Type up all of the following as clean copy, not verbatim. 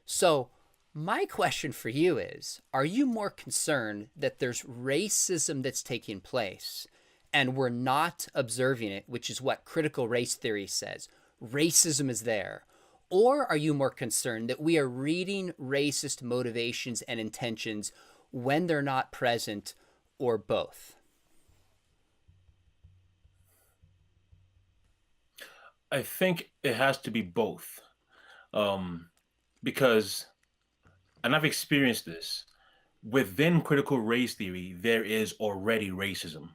So, my question for you is, are you more concerned that there's racism that's taking place and we're not observing it, which is what critical race theory says? Racism is there. Or are you more concerned that we are reading racist motivations and intentions when they're not present, or both? I think it has to be both. Um, because, and I've experienced this, within critical race theory, there is already racism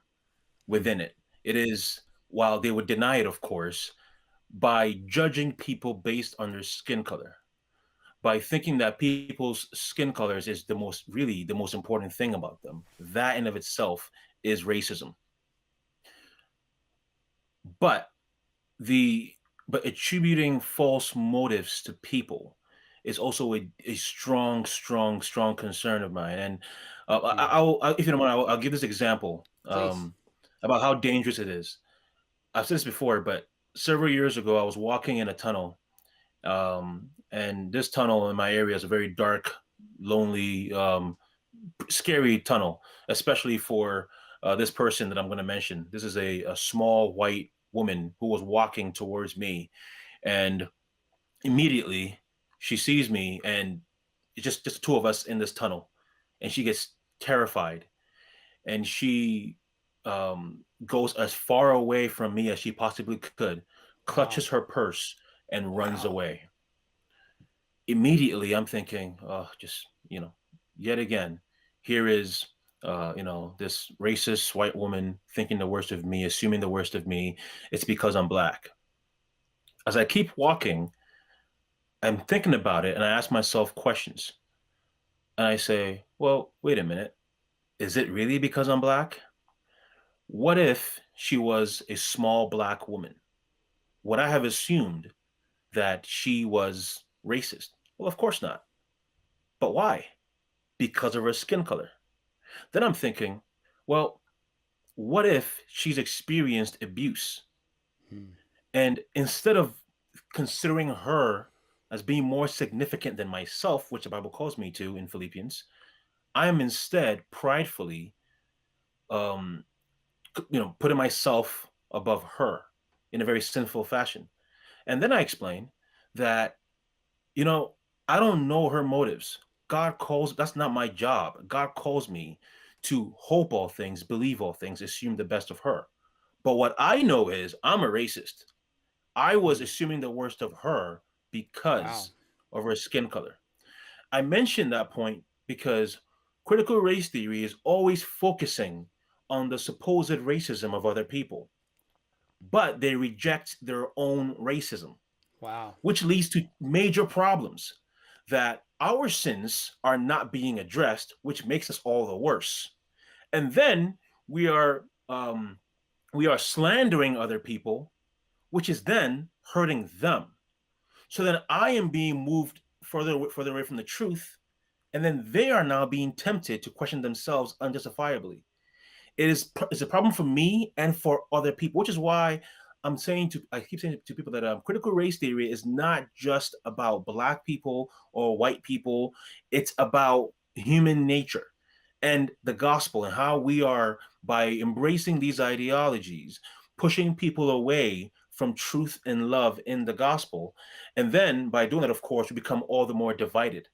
Hmm. within it. It is, while they would deny it, of course, by judging people based on their skin color, by thinking that people's skin colors is really the most important thing about them. That in of itself is racism. But the but attributing false motives to people is also a strong concern of mine. And Hmm. if you don't mind, I'll give this example Please. about how dangerous it is. I've said this before, but several years ago, I was walking in a tunnel, and this tunnel in my area is a very dark, lonely, scary tunnel, especially for this person that I'm going to mention. This is a small white woman who was walking towards me, and immediately she sees me, and it's just the two of us in this tunnel, and she gets terrified, and she goes as far away from me as she possibly could, Wow. clutches her purse, and runs Wow. away. Immediately I'm thinking, oh, just, yet again, here is, this racist white woman thinking the worst of me, assuming the worst of me. It's because I'm black. As I keep walking, I'm thinking about it and I ask myself questions. And I say, well, wait a minute. Is it really because I'm black? What if she was a small black woman? Would I have assumed that she was racist? Well, of course not. But why? Because of her skin color. Then I'm thinking, well, what if she's experienced abuse? Hmm. And instead of considering her as being more significant than myself, which the Bible calls me to in Philippians, I am instead pridefully, um, putting myself above her in a very sinful fashion. And then I explain that, you know, I don't know her motives. That's not my job. God calls me to hope all things, believe all things, assume the best of her. But what I know is I'm a racist. I was Hmm. assuming the worst of her Wow. because of her skin color. I mention that point because critical race theory is always focusing on the supposed racism of other people, but they reject their own racism, Wow. which leads to major problems that our sins are not being addressed, which makes us all the worse. And then we are um, we are slandering other people, which is then hurting them. So then I am being moved further away from the truth, and then they are now being tempted to question themselves unjustifiably. It's a problem for me and for other people, which is why I keep saying to people that critical race theory is not just about black people or white people. It's about human nature and the gospel and how we are, by embracing these ideologies, pushing people away from truth and love in the gospel. And then by doing that, of course, we become all the more divided.